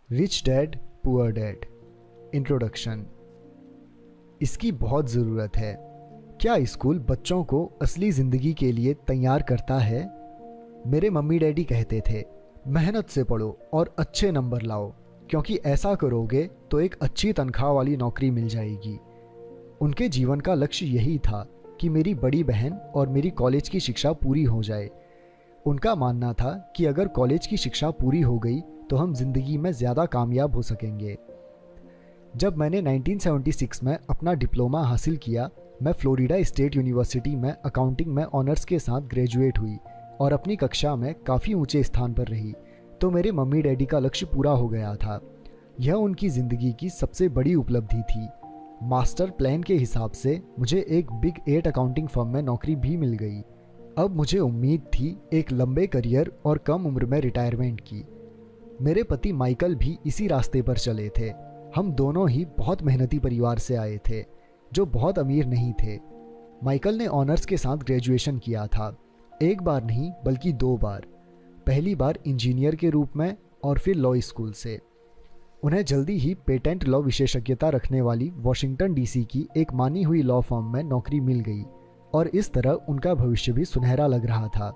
Rich dad poor dad. Introduction. इसकी बहुत ज़रूरत है। क्या स्कूल बच्चों को असली ज़िंदगी के लिए तैयार करता है? मेरे मम्मी डैडी कहते थे, मेहनत से पढ़ो और अच्छे नंबर लाओ, क्योंकि ऐसा करोगे तो एक अच्छी तनख्वाह वाली नौकरी मिल जाएगी। उनके जीवन का लक्ष्य यही था कि मेरी बड़ी बहन और मेरी कॉलेज की शिक्षा पूरी हो जाए। उनका मानना था कि अगर कॉलेज की शिक्षा पूरी हो गई तो हम जिंदगी में ज़्यादा कामयाब हो सकेंगे। जब मैंने 1976 में अपना डिप्लोमा हासिल किया, मैं फ्लोरिडा स्टेट यूनिवर्सिटी में अकाउंटिंग में ऑनर्स के साथ ग्रेजुएट हुई और अपनी कक्षा में काफ़ी ऊंचे स्थान पर रही, तो मेरे मम्मी डैडी का लक्ष्य पूरा हो गया था। यह उनकी ज़िंदगी की सबसे बड़ी उपलब्धि थी। मास्टर प्लान के हिसाब से मुझे एक बिग 8 अकाउंटिंग फर्म में नौकरी भी मिल गई। अब मुझे उम्मीद थी एक लंबे करियर और कम उम्र में रिटायरमेंट की। मेरे पति माइकल भी इसी रास्ते पर चले थे। हम दोनों ही बहुत मेहनती परिवार से आए थे, जो बहुत अमीर नहीं थे। माइकल ने ऑनर्स के साथ ग्रेजुएशन किया था, एक बार नहीं बल्कि 2 बार। पहली बार इंजीनियर के रूप में और फिर लॉ स्कूल से। उन्हें जल्दी ही पेटेंट लॉ विशेषज्ञता रखने वाली वॉशिंगटन डीसी की एक मानी हुई लॉ फर्म में नौकरी मिल गई और इस तरह उनका भविष्य भी सुनहरा लग रहा था।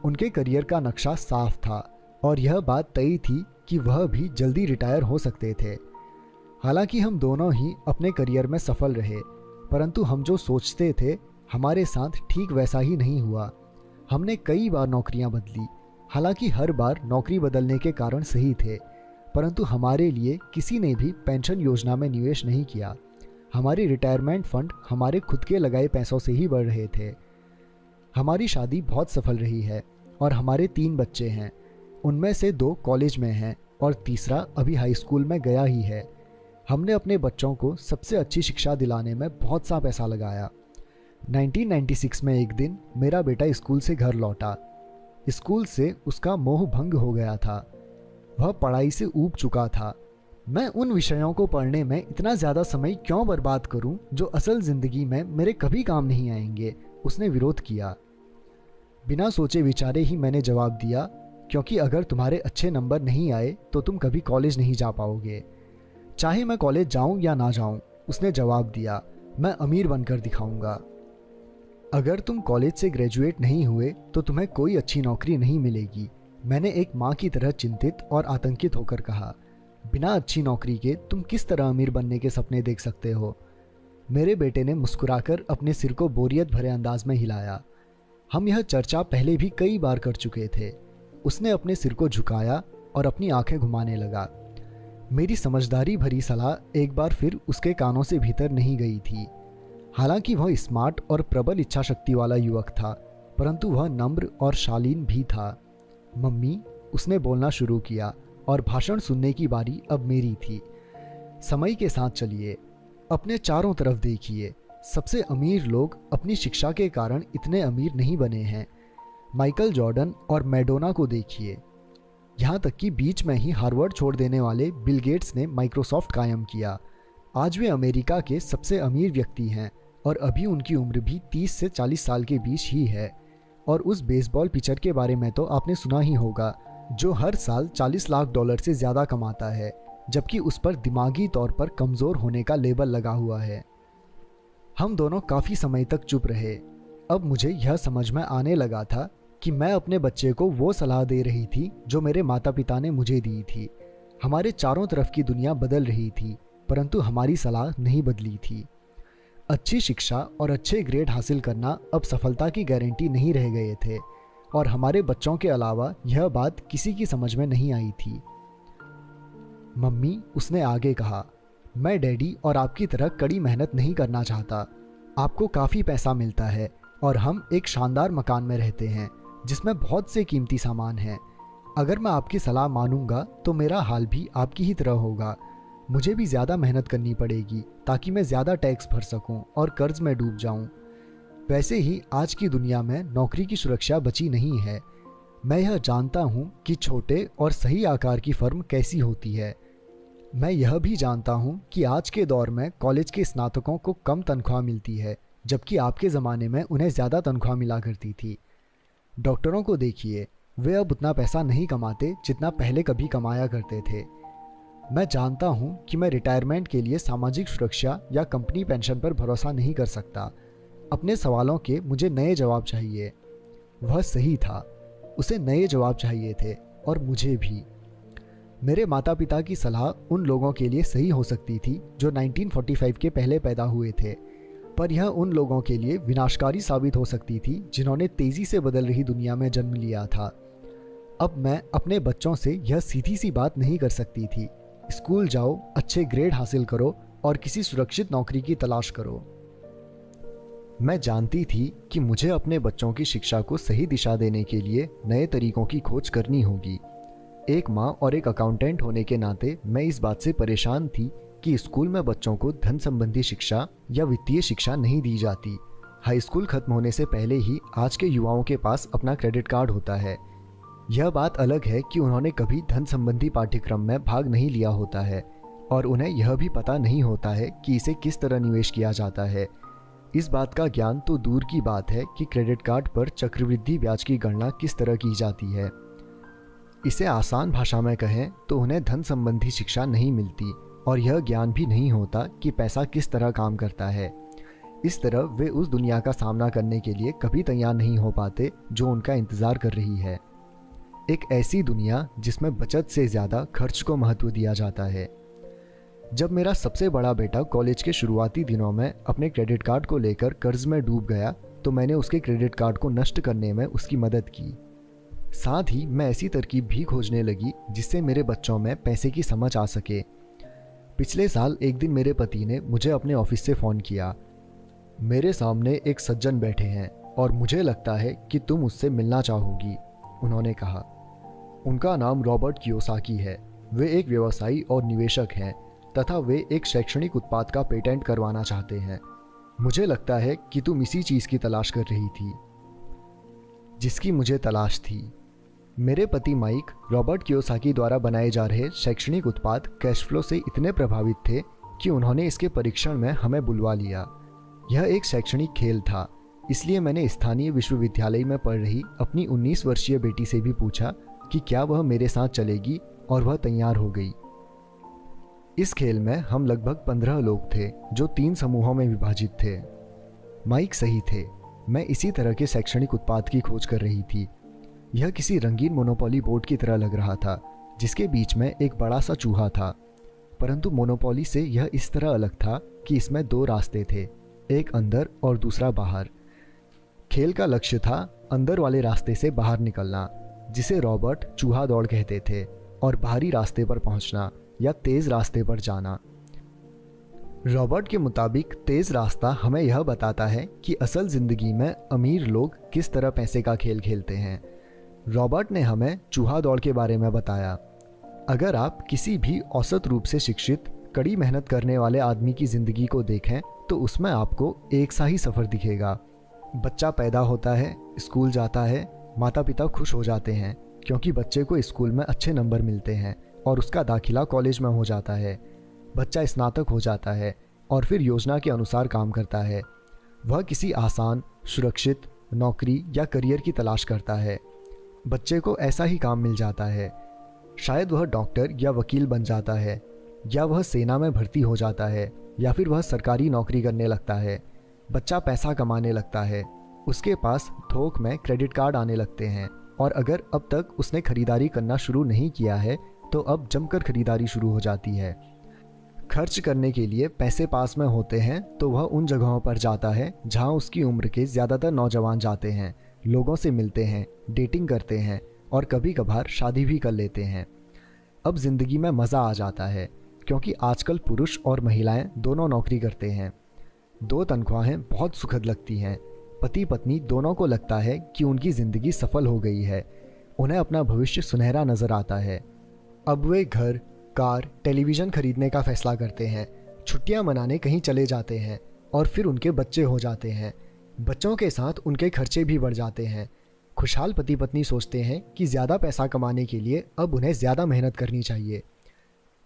उनके करियर का नक्शा साफ था और यह बात तय थी कि वह भी जल्दी रिटायर हो सकते थे। हालांकि हम दोनों ही अपने करियर में सफल रहे, परंतु हम जो सोचते थे हमारे साथ ठीक वैसा ही नहीं हुआ। हमने कई बार नौकरियां बदली, हालांकि हर बार नौकरी बदलने के कारण सही थे, परंतु हमारे लिए किसी ने भी पेंशन योजना में निवेश नहीं किया। हमारे रिटायरमेंट फंड हमारे खुद के लगाए पैसों से ही बढ़ रहे थे। हमारी शादी बहुत सफल रही है और हमारे 3 बच्चे हैं। उनमें से 2 कॉलेज में हैं और तीसरा अभी हाई स्कूल में गया ही है। हमने अपने बच्चों को सबसे अच्छी शिक्षा दिलाने में बहुत सा पैसा लगाया। 1996 में एक दिन मेरा बेटा स्कूल से घर लौटा। स्कूल से उसका मोह भंग हो गया था। वह पढ़ाई से ऊब चुका था। मैं उन विषयों को पढ़ने में इतना ज़्यादा समय क्यों बर्बाद करूं जो असल ज़िंदगी में मेरे कभी काम नहीं आएंगे, उसने विरोध किया। बिना सोचे विचारे ही मैंने जवाब दिया, क्योंकि अगर तुम्हारे अच्छे नंबर नहीं आए तो तुम कभी कॉलेज नहीं जा पाओगे। चाहे मैं कॉलेज जाऊं या ना जाऊं, उसने जवाब दिया, मैं अमीर बनकर दिखाऊंगा। अगर तुम कॉलेज से ग्रेजुएट नहीं हुए तो तुम्हें कोई अच्छी नौकरी नहीं मिलेगी, मैंने एक माँ की तरह चिंतित और आतंकित होकर कहा। बिना अच्छी नौकरी के तुम किस तरह अमीर बनने के सपने देख सकते हो? मेरे बेटे ने मुस्कुराकर अपने सिर को बोरियत भरे अंदाज में हिलाया। हम यह चर्चा पहले भी कई बार कर चुके थे। उसने अपने सिर को झुकाया और अपनी आंखें घुमाने लगा। मेरी समझदारी भरी सलाह एक बार फिर उसके कानों से भीतर नहीं गई थी। हालांकि वह स्मार्ट और प्रबल इच्छा शक्ति वाला युवक था, परंतु वह नम्र और शालीन भी था। मम्मी, उसने बोलना शुरू किया और भाषण सुनने की बारी अब मेरी थी। समय के साथ चलिए, अपने चारों तरफ देखिए। सबसे अमीर लोग अपनी शिक्षा के कारण इतने अमीर नहीं बने हैं। माइकल जॉर्डन और मैडोना को देखिए। यहाँ तक कि बीच में ही हार्वर्ड छोड़ देने वाले बिल गेट्स ने माइक्रोसॉफ्ट कायम किया। आज वे अमेरिका के सबसे अमीर व्यक्ति हैं और अभी उनकी उम्र भी 30 से 40 साल के बीच ही है। और उस बेसबॉल पिचर के बारे में तो आपने सुना ही होगा, जो हर साल $40 लाख से ज़्यादा कमाता है, जबकि उस पर दिमागी तौर पर कमज़ोर होने का लेबल लगा हुआ है। हम दोनों काफ़ी समय तक चुप रहे। अब मुझे यह समझ में आने लगा था कि मैं अपने बच्चे को वो सलाह दे रही थी जो मेरे माता पिता ने मुझे दी थी। हमारे चारों तरफ की दुनिया बदल रही थी, परंतु हमारी सलाह नहीं बदली थी। अच्छी शिक्षा और अच्छे ग्रेड हासिल करना अब सफलता की गारंटी नहीं रह गए थे, और हमारे बच्चों के अलावा यह बात किसी की समझ में नहीं आई थी। मम्मी, उसने आगे कहा, मैं डैडी और आपकी तरह कड़ी मेहनत नहीं करना चाहता। आपको काफ़ी पैसा मिलता है और हम एक शानदार मकान में रहते हैं जिसमें बहुत से कीमती सामान हैं। अगर मैं आपकी सलाह मानूंगा तो मेरा हाल भी आपकी ही तरह होगा। मुझे भी ज़्यादा मेहनत करनी पड़ेगी ताकि मैं ज़्यादा टैक्स भर सकूं और कर्ज में डूब जाऊं। वैसे ही आज की दुनिया में नौकरी की सुरक्षा बची नहीं है। मैं यह जानता हूं कि छोटे और सही आकार की फर्म कैसी होती है। मैं यह भी जानता हूं कि आज के दौर में कॉलेज के स्नातकों को कम तनख्वाह मिलती है, जबकि आपके ज़माने में उन्हें ज़्यादा तनख्वाह मिला करती थी। डॉक्टरों को देखिए, वे अब उतना पैसा नहीं कमाते जितना पहले कभी कमाया करते थे। मैं जानता हूँ कि मैं रिटायरमेंट के लिए सामाजिक सुरक्षा या कंपनी पेंशन पर भरोसा नहीं कर सकता। अपने सवालों के मुझे नए जवाब चाहिए। वह सही था, उसे नए जवाब चाहिए थे और मुझे भी। मेरे माता पिता की सलाह उन लोगों के लिए सही हो सकती थी जो 1945 के पहले पैदा हुए थे, पर यह उन लोगों के लिए विनाशकारी साबित हो सकती थी जिन्होंने तेज़ी से बदल रही दुनिया में जन्म लिया था। अब मैं अपने बच्चों से यह सीधी सी बात नहीं कर सकती थी, स्कूल जाओ, अच्छे ग्रेड हासिल करो और किसी सुरक्षित नौकरी की तलाश करो। मैं जानती थी कि मुझे अपने बच्चों की शिक्षा को सही दिशा देने के लिए नए तरीकों की खोज करनी होगी। एक माँ और एक अकाउंटेंट होने के नाते मैं इस बात से परेशान थी कि स्कूल में बच्चों को धन संबंधी शिक्षा या वित्तीय शिक्षा नहीं दी जाती। हाई स्कूल खत्म होने से पहले ही आज के युवाओं के पास अपना क्रेडिट कार्ड होता है। यह बात अलग है कि उन्होंने कभी धन संबंधी पाठ्यक्रम में भाग नहीं लिया होता है और उन्हें यह भी पता नहीं होता है कि इसे किस तरह निवेश किया जाता है। इस बात का ज्ञान तो दूर की बात है कि क्रेडिट कार्ड पर चक्रवृद्धि ब्याज की गणना किस तरह की जाती है। इसे आसान भाषा में कहें तो उन्हें धन संबंधी शिक्षा नहीं मिलती और यह ज्ञान भी नहीं होता कि पैसा किस तरह काम करता है। इस तरह वे उस दुनिया का सामना करने के लिए कभी तैयार नहीं हो पाते जो उनका इंतज़ार कर रही है। एक ऐसी दुनिया जिसमें बचत से ज़्यादा खर्च को महत्व दिया जाता है। जब मेरा सबसे बड़ा बेटा कॉलेज के शुरुआती दिनों में अपने क्रेडिट कार्ड को लेकर कर्ज में डूब गया तो मैंने उसके क्रेडिट कार्ड को नष्ट करने में उसकी मदद की। साथ ही मैं ऐसी तरकीब भी खोजने लगी जिससे मेरे बच्चों में पैसे की समझ आ सके। पिछले साल एक दिन मेरे पति ने मुझे अपने ऑफिस से फ़ोन किया। मेरे सामने एक सज्जन बैठे हैं और मुझे लगता है कि तुम उससे मिलना चाहोगी, उन्होंने कहा। उनका नाम रॉबर्ट कियोसाकी है। वे एक व्यवसायी और निवेशक हैं तथा वे एक शैक्षणिक उत्पाद का पेटेंट करवाना चाहते हैं। मुझे लगता है कि तुम इसी चीज़ की तलाश कर रही थी जिसकी मुझे तलाश थी। मेरे पति माइक रॉबर्ट कियोसाकी द्वारा बनाए जा रहे शैक्षणिक उत्पाद कैश फ्लो से इतने प्रभावित थे कि उन्होंने इसके परीक्षण में हमें बुलवा लिया। यह एक शैक्षणिक खेल था, इसलिए मैंने स्थानीय विश्वविद्यालय में पढ़ रही अपनी 19 वर्षीय बेटी से भी पूछा कि क्या वह मेरे साथ चलेगी और वह तैयार हो गई। इस खेल में हम लगभग 15 लोग थे जो 3 समूहों में विभाजित थे। माइक सही थे, मैं इसी तरह के शैक्षणिक उत्पाद की खोज कर रही थी। यह किसी रंगीन मोनोपोली बोर्ड की तरह लग रहा था जिसके बीच में एक बड़ा सा चूहा था, परंतु मोनोपोली से यह इस तरह अलग था कि इसमें 2 रास्ते थे, एक अंदर और दूसरा बाहर। खेल का लक्ष्य था अंदर वाले रास्ते से बाहर निकलना, जिसे रॉबर्ट चूहा दौड़ कहते थे, और बाहरी रास्ते पर पहुंचना या तेज रास्ते पर जाना। रॉबर्ट के मुताबिक तेज रास्ता हमें यह बताता है कि असल जिंदगी में अमीर लोग किस तरह पैसे का खेल खेलते हैं। रॉबर्ट ने हमें चूहा दौड़ के बारे में बताया। अगर आप किसी भी औसत रूप से शिक्षित, कड़ी मेहनत करने वाले आदमी की ज़िंदगी को देखें तो उसमें आपको एक सा ही सफ़र दिखेगा। बच्चा पैदा होता है, स्कूल जाता है, माता पिता खुश हो जाते हैं क्योंकि बच्चे को स्कूल में अच्छे नंबर मिलते हैं और उसका दाखिला कॉलेज में हो जाता है। बच्चा स्नातक हो जाता है और फिर योजना के अनुसार काम करता है। वह किसी आसान, सुरक्षित नौकरी या करियर की तलाश करता है। बच्चे को ऐसा ही काम मिल जाता है। शायद वह डॉक्टर या वकील बन जाता है, या वह सेना में भर्ती हो जाता है, या फिर वह सरकारी नौकरी करने लगता है। बच्चा पैसा कमाने लगता है, उसके पास थोक में क्रेडिट कार्ड आने लगते हैं, और अगर अब तक उसने खरीदारी करना शुरू नहीं किया है तो अब जमकर खरीदारी शुरू हो जाती है। खर्च करने के लिए पैसे पास में होते हैं तो वह उन जगहों पर जाता है जहां उसकी उम्र के ज़्यादातर नौजवान जाते हैं, लोगों से मिलते हैं, डेटिंग करते हैं और कभी कभार शादी भी कर लेते हैं। अब ज़िंदगी में मज़ा आ जाता है क्योंकि आजकल पुरुष और महिलाएं दोनों नौकरी करते हैं। 2 तनख्वाहें बहुत सुखद लगती हैं। पति पत्नी दोनों को लगता है कि उनकी ज़िंदगी सफल हो गई है। उन्हें अपना भविष्य सुनहरा नज़र आता है। अब वे घर, कार, टेलीविज़न खरीदने का फैसला करते हैं, छुट्टियां मनाने कहीं चले जाते हैं और फिर उनके बच्चे हो जाते हैं। बच्चों के साथ उनके खर्चे भी बढ़ जाते हैं। खुशहाल पति पत्नी सोचते हैं कि ज़्यादा पैसा कमाने के लिए अब उन्हें ज़्यादा मेहनत करनी चाहिए।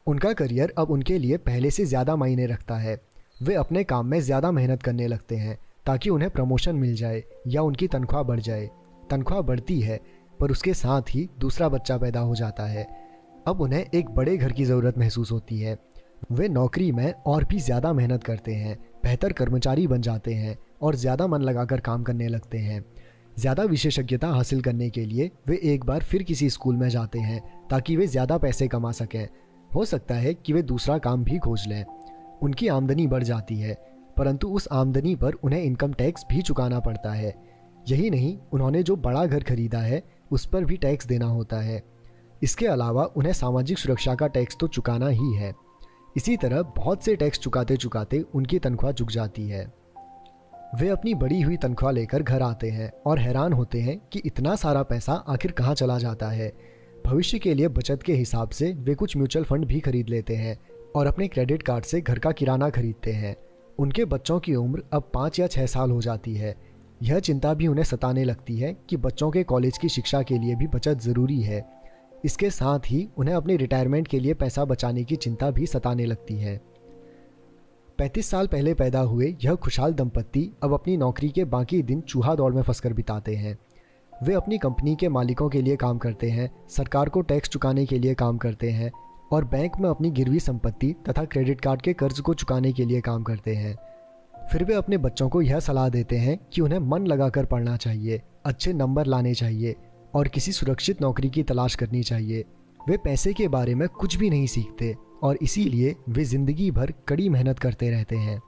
उनका करियर अब उनके लिए पहले से ज़्यादा मायने रखता है। वे अपने काम में ज़्यादा मेहनत करने लगते हैं ताकि उन्हें प्रमोशन मिल जाए या उनकी तनख्वाह बढ़ जाए। तनख्वाह बढ़ती है पर उसके साथ ही दूसरा बच्चा पैदा हो जाता है। अब उन्हें एक बड़े घर की ज़रूरत महसूस होती है। वे नौकरी में और भी ज़्यादा मेहनत करते हैं, बेहतर कर्मचारी बन जाते हैं और ज़्यादा मन लगाकर काम करने लगते हैं। ज़्यादा विशेषज्ञता हासिल करने के लिए वे एक बार फिर किसी स्कूल में जाते हैं ताकि वे ज़्यादा पैसे कमा सकें। हो सकता है कि वे दूसरा काम भी खोज लें। उनकी आमदनी बढ़ जाती है, परंतु उस आमदनी पर उन्हें इनकम टैक्स भी चुकाना पड़ता है। यही नहीं, उन्होंने जो बड़ा घर खरीदा है उस पर भी टैक्स देना होता है। इसके अलावा उन्हें सामाजिक सुरक्षा का टैक्स तो चुकाना ही है। इसी तरह बहुत से टैक्स चुकाते चुकाते उनकी तनख्वाह झुक जाती है। वे अपनी बढ़ी हुई तनख्वाह लेकर घर आते हैं और हैरान होते हैं कि इतना सारा पैसा आखिर कहाँ चला जाता है। भविष्य के लिए बचत के हिसाब से वे कुछ म्यूचुअल फंड भी खरीद लेते हैं और अपने क्रेडिट कार्ड से घर का किराना खरीदते हैं। उनके बच्चों की उम्र अब 5 या 6 साल हो जाती है। यह चिंता भी उन्हें सताने लगती है कि बच्चों के कॉलेज की शिक्षा के लिए भी बचत ज़रूरी है। इसके साथ ही उन्हें अपने रिटायरमेंट के लिए पैसा बचाने की चिंता भी सताने लगती है। 35 साल पहले पैदा हुए यह खुशहाल दंपत्ति अब अपनी नौकरी के बाकी दिन चूहा दौड़ में फंसकर बिताते हैं। वे अपनी कंपनी के मालिकों के लिए काम करते हैं, सरकार को टैक्स चुकाने के लिए काम करते हैं और बैंक में अपनी गिरवी संपत्ति तथा क्रेडिट कार्ड के कर्ज को चुकाने के लिए काम करते हैं। फिर वे अपने बच्चों को यह सलाह देते हैं कि उन्हें मन लगाकर पढ़ना चाहिए, अच्छे नंबर लाने चाहिए और किसी सुरक्षित नौकरी की तलाश करनी चाहिए। वे पैसे के बारे में कुछ भी नहीं सीखते और इसीलिए वे ज़िंदगी भर कड़ी मेहनत करते रहते हैं।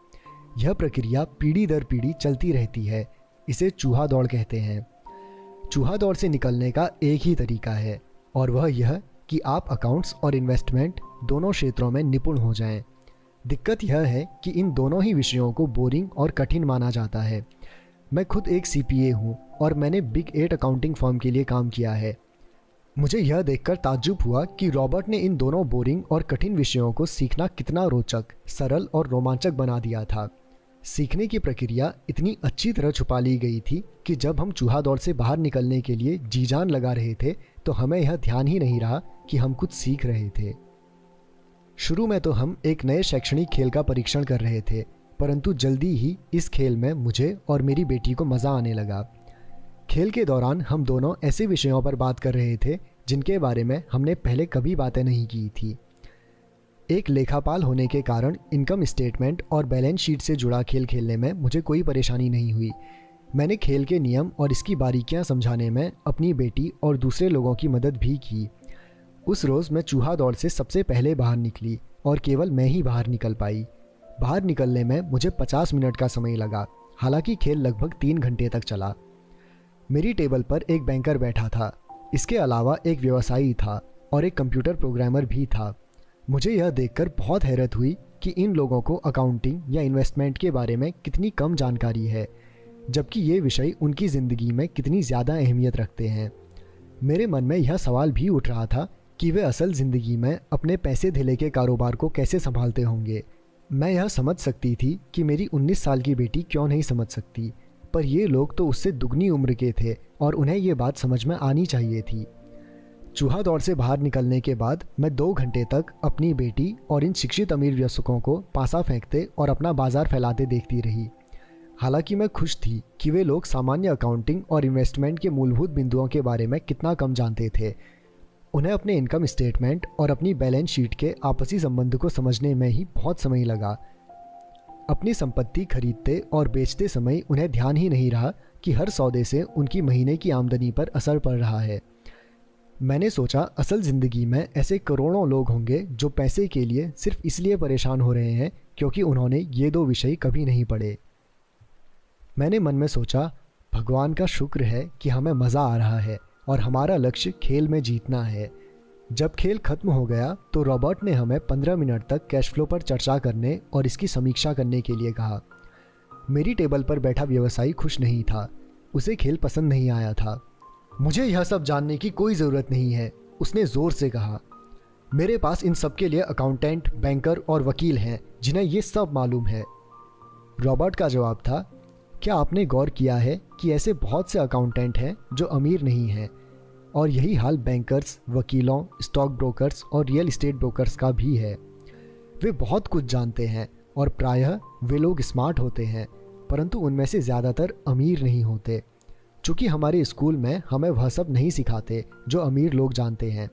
यह प्रक्रिया पीढ़ी दर पीढ़ी चलती रहती है। इसे चूहा दौड़ कहते हैं। चूहा दौड़ से निकलने का एक ही तरीका है और वह यह कि आप अकाउंट्स और इन्वेस्टमेंट दोनों क्षेत्रों में निपुण हो जाएं। दिक्कत यह है कि इन दोनों ही विषयों को बोरिंग और कठिन माना जाता है। मैं खुद एक CPA हूँ और मैंने बिग 8 अकाउंटिंग फर्म के लिए काम किया है। मुझे यह देखकर ताज्जुब हुआ कि रॉबर्ट ने इन दोनों बोरिंग और कठिन विषयों को सीखना कितना रोचक, सरल और रोमांचक बना दिया था। सीखने की प्रक्रिया इतनी अच्छी तरह छुपा ली गई थी कि जब हम चूहा दौड़ से बाहर निकलने के लिए जी जान लगा रहे थे तो हमें यह ध्यान ही नहीं रहा कि हम कुछ सीख रहे थे। शुरू में तो हम एक नए शैक्षणिक खेल का परीक्षण कर रहे थे, परंतु जल्दी ही इस खेल में मुझे और मेरी बेटी को मज़ा आने लगा। खेल के दौरान हम दोनों ऐसे विषयों पर बात कर रहे थे जिनके बारे में हमने पहले कभी बातें नहीं की थी। एक लेखापाल होने के कारण इनकम स्टेटमेंट और बैलेंस शीट से जुड़ा खेल खेलने में मुझे कोई परेशानी नहीं हुई। मैंने खेल के नियम और इसकी बारीकियां समझाने में अपनी बेटी और दूसरे लोगों की मदद भी की। उस रोज़ मैं चूहा दौड़ से सबसे पहले बाहर निकली और केवल मैं ही बाहर निकल पाई। बाहर निकलने में मुझे 50 मिनट का समय लगा, हालांकि खेल लगभग 3 घंटे तक चला। मेरी टेबल पर एक बैंकर बैठा था, इसके अलावा एक व्यवसायी था और एक कंप्यूटर प्रोग्रामर भी था। मुझे यह देखकर बहुत हैरत हुई कि इन लोगों को अकाउंटिंग या इन्वेस्टमेंट के बारे में कितनी कम जानकारी है, जबकि ये विषय उनकी ज़िंदगी में कितनी ज़्यादा अहमियत रखते हैं। मेरे मन में यह सवाल भी उठ रहा था कि वे असल ज़िंदगी में अपने पैसे धेले के कारोबार को कैसे संभालते होंगे। मैं यह समझ सकती थी कि मेरी 19 साल की बेटी क्यों नहीं समझ सकती, पर ये लोग तो उससे दुगनी उम्र के थे और उन्हें ये बात समझ में आनी चाहिए थी। चूहा दौड़ से बाहर निकलने के बाद मैं 2 घंटे तक अपनी बेटी और इन शिक्षित अमीर वयस्कों को पासा फेंकते और अपना बाजार फैलाते देखती रही। हालांकि मैं खुश थी कि वे लोग सामान्य अकाउंटिंग और इन्वेस्टमेंट के मूलभूत बिंदुओं के बारे में कितना कम जानते थे। उन्हें अपने इनकम स्टेटमेंट और अपनी बैलेंस शीट के आपसी संबंध को समझने में ही बहुत समय लगा। अपनी संपत्ति खरीदते और बेचते समय उन्हें ध्यान ही नहीं रहा कि हर सौदे से उनकी महीने की आमदनी पर असर पड़ रहा है। मैंने सोचा असल ज़िंदगी में ऐसे करोड़ों लोग होंगे जो पैसे के लिए सिर्फ इसलिए परेशान हो रहे हैं क्योंकि उन्होंने ये 2 विषय कभी नहीं पढ़े। मैंने मन में सोचा, भगवान का शुक्र है कि हमें मज़ा आ रहा है और हमारा लक्ष्य खेल में जीतना है। जब खेल खत्म हो गया तो रॉबर्ट ने हमें 15 मिनट तक कैश फ्लो पर चर्चा करने और इसकी समीक्षा करने के लिए कहा। मेरी टेबल पर बैठा व्यवसायी खुश नहीं था, उसे खेल पसंद नहीं आया था। मुझे यह सब जानने की कोई ज़रूरत नहीं है, उसने ज़ोर से कहा। मेरे पास इन सब के लिए अकाउंटेंट, बैंकर और वकील हैं जिन्हें ये सब मालूम है। रॉबर्ट का जवाब था, क्या आपने गौर किया है कि ऐसे बहुत से अकाउंटेंट हैं जो अमीर नहीं हैं, और यही हाल बैंकर्स, वकीलों, स्टॉक ब्रोकर्स और रियल इस्टेट ब्रोकर्स का भी है। वे बहुत कुछ जानते हैं और प्रायः वे लोग स्मार्ट होते हैं, परंतु उनमें से ज़्यादातर अमीर नहीं होते। चूँकि हमारे स्कूल में हमें वह सब नहीं सिखाते जो अमीर लोग जानते हैं।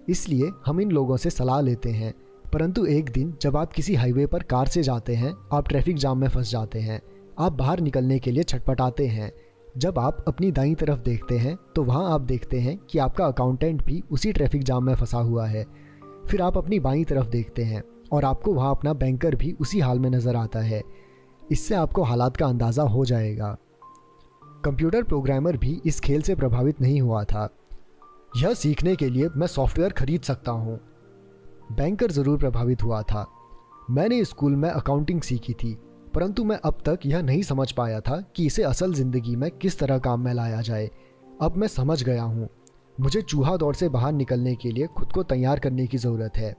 इसलिए हम इन लोगों से सलाह लेते हैं। परंतु एक दिन जब आप किसी हाईवे पर कार से जाते हैं, आप ट्रैफिक जाम में फंस जाते हैं। आप बाहर निकलने के लिए छटपटाते हैं। जब आप अपनी दाईं तरफ देखते हैं तो वहाँ आप देखते हैं कि आपका अकाउंटेंट भी उसी ट्रैफिक जाम में फंसा हुआ है। फिर आप अपनी बाईं तरफ देखते हैं और आपको वहाँ अपना बैंकर भी उसी हाल में नज़र आता है। इससे आपको हालात का अंदाज़ा हो जाएगा। कंप्यूटर प्रोग्रामर भी इस खेल से प्रभावित नहीं हुआ था। यह सीखने के लिए मैं सॉफ्टवेयर खरीद सकता हूँ। बैंकर ज़रूर प्रभावित हुआ था। मैंने स्कूल में अकाउंटिंग सीखी थी, परंतु मैं अब तक यह नहीं समझ पाया था कि इसे असल ज़िंदगी में किस तरह काम में लाया जाए। अब मैं समझ गया हूँ। मुझे चूहा दौड़ से बाहर निकलने के लिए खुद को तैयार करने की ज़रूरत है।